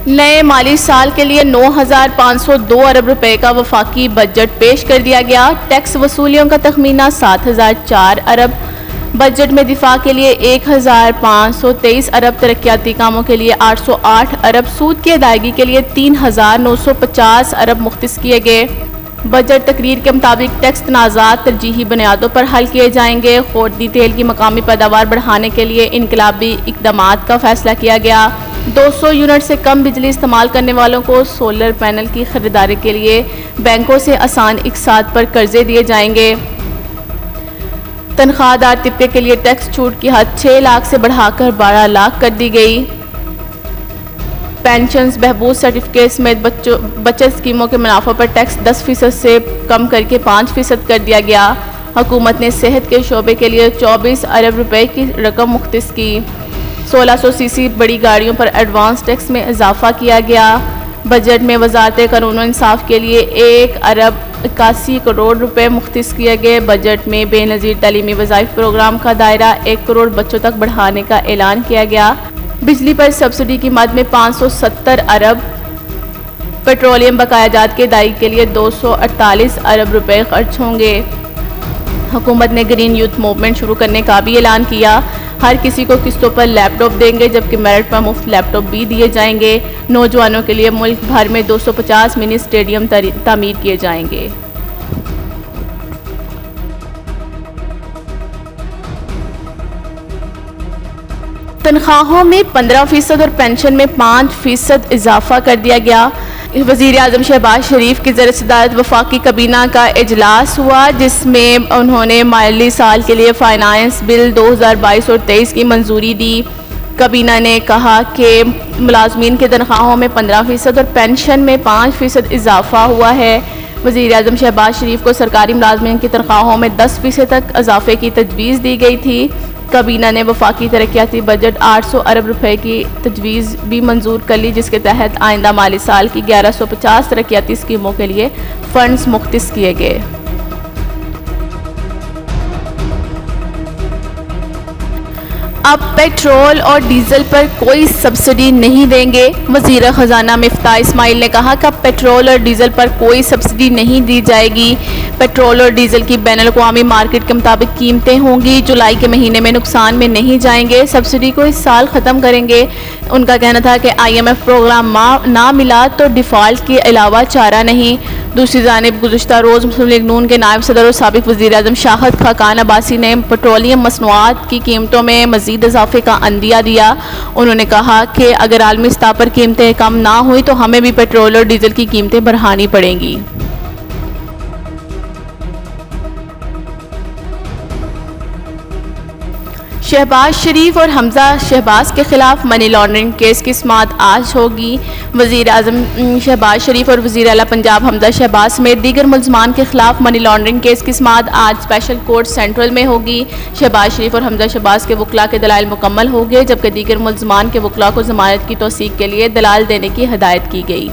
नए माली साल के लिए 9,502 अरब रुपए का वफाकी बजट पेश कर दिया गया। टैक्स वसूलियों का तखमीना 7,004 अरब। बजट में दिफा के लिए 1,523 अरब, तरक्याती कामों के लिए 808 अरब, सूद की अदायगी के लिए 3,950 अरब मुख्तस किए गए। बजट तकरीर के मुताबिक टैक्स तनाज़ात तरजीही बुनियादों पर हल किए जाएंगे। खुर्दी तेल की मकामी पैदावार बढ़ाने के लिए इनकलाबी इकदामात का फैसला किया गया। 200 यूनिट से कम बिजली इस्तेमाल करने वालों को सोलर पैनल की खरीदारी के लिए बैंकों से आसान इकसात पर कर्जे दिए जाएंगे। तनख्वाहदार तबके के लिए टैक्स छूट की हद 6 लाख से बढ़ाकर 12 लाख कर दी गई। पेंशन्स, बहबूद सर्टिफिकेट समेत बचत स्कीमों के मुनाफे पर टैक्स 10% से कम करके 5% कर दिया गया। हुकूमत ने सेहत के शोबे के लिए 24 अरब रुपए की रकम मुख्तस की। 1600 सीसी बड़ी गाड़ियों पर एडवांस टैक्स में इजाफा किया गया। बजट में वजारत कानून और इंसाफ के लिए 1 अरब 81 करोड़ रुपए मुख्तस किए गए। बजट में बेनज़ीर तालीमी वज़ाइफ प्रोग्राम का दायरा 1 करोड़ बच्चों तक बढ़ाने का ऐलान किया गया। बिजली पर सब्सिडी की मद में 570 अरब, पेट्रोलियम बकायाजात की अदायगी के लिए 248 अरब रुपए खर्च होंगे। हुकूमत ने ग्रीन यूथ मूवमेंट शुरू करने का भी ऐलान किया। हर किसी को किस्तों पर लैपटॉप देंगे, जबकि मेरिट पर मुफ्त लैपटॉप भी दिए जाएंगे। नौजवानों के लिए मुल्क भर में 250 मिनी स्टेडियम तामीर किए जाएंगे। तनख्वाहों में 15% और पेंशन में 5% इजाफा कर दिया गया। वज़ीर आज़म शहबाज शरीफ की ज़रिए सदारत वफाकी काबीना का इजलास हुआ, जिसमें उन्होंने माली साल के लिए फाइनेंस बिल 2022 और 23 की मंजूरी दी। काबीना ने कहा कि मुलाजमीन की तनख्वाहों में 15% और पेंशन में 5% इजाफा हुआ है। वज़ीर आज़म शहबाज शरीफ को सरकारी मुलाजमीन की तनख्वाहों में 10% तक इजाफे की तजवीज़ दी गई थी। काबीना ने वफाकी तरक्याती बजट 800 अरब रुपए की तजवीज़ भी मंजूर कर ली, जिसके तहत आइंदा माली साल की 1150 तरक्याती स्कीमों के लिए फंड्स मुख्तस किए गए। अब पेट्रोल और डीजल पर कोई सब्सिडी नहीं देंगे। वज़ीर ख़जाना मिफ्ताह इस्माइल ने कहा कि अब पेट्रोल और डीजल पर कोई सब्सिडी नहीं दी जाएगी। पेट्रोल और डीजल की बैनुल-अक़वामी मार्केट के मुताबिक कीमतें होंगी। जुलाई के महीने में नुकसान में नहीं जाएंगे। सब्सिडी को इस साल ख़त्म करेंगे। उनका कहना था कि IMF प्रोग्राम ना मिला तो डिफ़ॉल्ट के अलावा चारा नहीं। दूसरी जानिब गुज़िश्ता रोज़ मुस्लिम लीग नून के नायब सदर और साबिक़ वज़ीर आज़म शाहिद खाकान अब्बासी ने पेट्रोलियम मसनूआत की कीमतों में मज़ीद इजाफे का अंदिया दिया। उन्होंने कहा कि अगर आलमी सतह पर कीमतें कम ना हुई तो हमें भी पेट्रोल और डीजल की कीमतें बढ़ानी पड़ेंगी। शहबाज शरीफ और हमजा शहबाज के खिलाफ मनी लॉन्ड्रिंग केस की समाअत आज होगी। वज़ीर आज़म शहबाज शरीफ और वज़ीर आला पंजाब हमजा शहबाज समेत दीगर मुल्ज़मान के खिलाफ मनी लॉन्ड्रिंग केस की समाअत आज स्पेशल कोर्ट सेंट्रल में होगी। शहबाज शरीफ और हमजा शहबाज के वकला के दलाइल मुकम्मल हो गए, जबकि दीगर मुल्ज़मान के वकला को ज़मानत की तौसीक़ के लिए दलाल देने की हदायत की गई।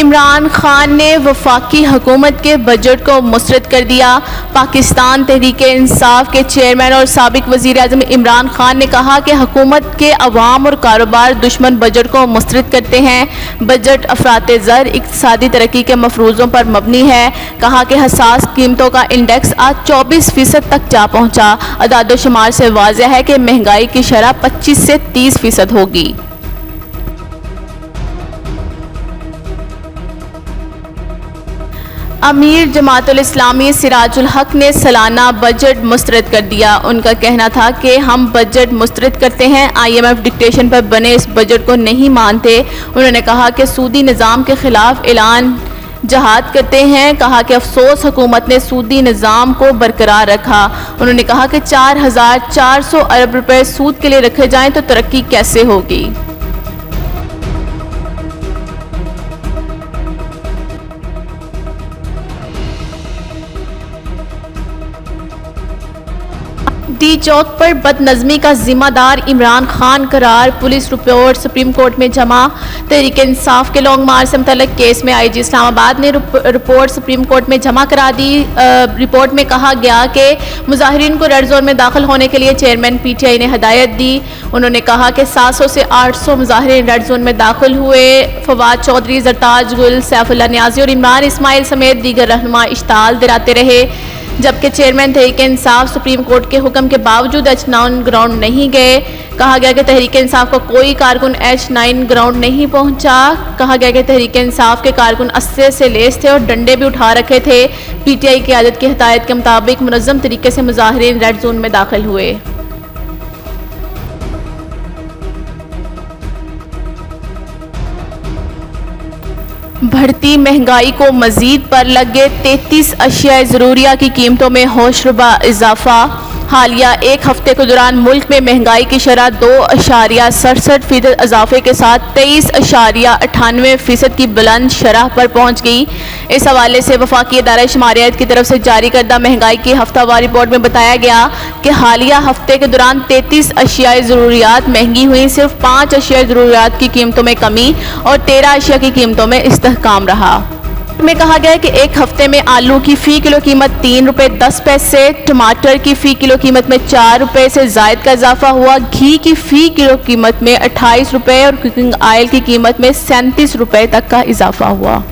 इमरान खान ने वफाकी हुकूमत के बजट को मुस्तरद कर दिया। पाकिस्तान तहरीके इंसाफ के चेयरमैन और साबिक वज़ीर आज़म इमरान खान ने कहा कि हुकूमत के अवाम और कारोबार दुश्मन बजट को मुस्तरद करते हैं। बजट अफराते ज़र इक़्तिसादी तरक्की के मफरूज़ों पर मबनी है। कहा कि हसास कीमतों का इंडेक्स आज 24% तक जा पहुँचा। अदाद शुमार से वाज़ेह है कि महंगाई की शरह 25 से 30% होगी। अमीर जमातुल इस्लामी सिराजुल हक ने सालाना बजट मुस्तरद कर दिया। उनका कहना था कि हम बजट मुस्तरद करते हैं, IMF डिक्टेशन पर बने इस बजट को नहीं मानते। उन्होंने कहा कि सूदी निज़ाम के खिलाफ ऐलान जहाद करते हैं। कहा कि अफसोस हुकूमत ने सूदी निज़ाम को बरकरार रखा। उन्होंने कहा कि 4,400 अरब रुपए सूद के लिए रखे जाएं तो तरक्की कैसे होगी। भर्ती चौक पर बदनज़मी का जिम्मेदार इमरान खान करार, पुलिस रिपोर्ट सुप्रीम कोर्ट में जमा। तहरीक इंसाफ के लॉन्ग मार्च से मुतल्लिक केस में आईजी इस्लामाबाद ने रिपोर्ट सुप्रीम कोर्ट में जमा करा दी। रिपोर्ट में कहा गया कि मुजाहिरीन को रेड जोन में दाखिल होने के लिए चेयरमैन पीटीआई ने हदायत दी। उन्होंने कहा कि 700 से 800 मुजाहिरीन रेड जोन में दाखिल हुए। फवाद चौधरी, जरताज गुल, सैफुल्लाह नियाजी और इमरान इस्माइल समेत दीगर रहनुमा इश्ताल दिलाते रहे, जबकि chairman Tehreek Insaf supreme court के हुक्म के बावजूद H9 ग्राउंड नहीं गए। कहा गया कि तहरीक इंसाफ का कोई कारकुन H9 ग्राउंड नहीं पहुंचा। कहा गया कि तहरीक इंसाफ के कारकुन अस्से से लेस थे और डंडे भी उठा रखे थे। पीटीआई की आदत की हिदायत के मुताबिक मुनज़्ज़म तरीके से मुजाहिरीन रेड जोन में दाखिल हुए। बढ़ती महंगाई को मजीद पर लगे 33 अशिया ज़रूरिया की कीमतों में होशरुबा इजाफा। हालिया एक हफ्ते के दौरान मुल्क में महंगाई की शरह 2.67% इजाफे के साथ 23.98% की बुलंद शरह पर पहुँच गई। इस हवाले से वफाकी इदारा शुमारियात की तरफ से जारी करदा महंगाई की हफ्तावार रिपोर्ट में बताया गया कि हालिया हफ्ते के दौरान 33 अशियाई ज़रूरियात महंगी हुई। सिर्फ 5 अशियाई ज़रूरियात की कीमतों में कमी और 13 अशिया की कीमतों में इस्तेहकाम रहा। में कहा गया कि एक हफ्ते में आलू की फ़ी किलो कीमत 3 रुपये 10 पैसे, टमाटर की फ़ी किलो कीमत में 4 रुपये से ज़ायद का इजाफा हुआ। घी की फ़ी किलो कीमत में 28 रुपये और कुकिंग ऑयल की कीमत में 37 रुपये तक का इजाफा हुआ।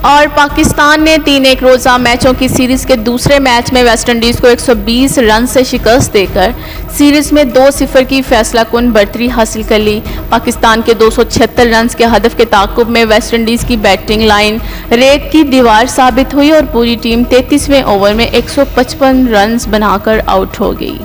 और पाकिस्तान ने 3 एक रोज़ा मैचों की सीरीज़ के दूसरे मैच में वेस्ट इंडीज़ को 120 रन से शिकस्त देकर सीरीज़ में 2-0 की फैसला कुन बढ़तरी हासिल कर ली। पाकिस्तान के 276 रन के हदफ के ताक़ुब में वेस्ट इंडीज़ की बैटिंग लाइन रेत की दीवार साबित हुई और पूरी टीम 33वें ओवर में 155 रन बनाकर आउट हो गई।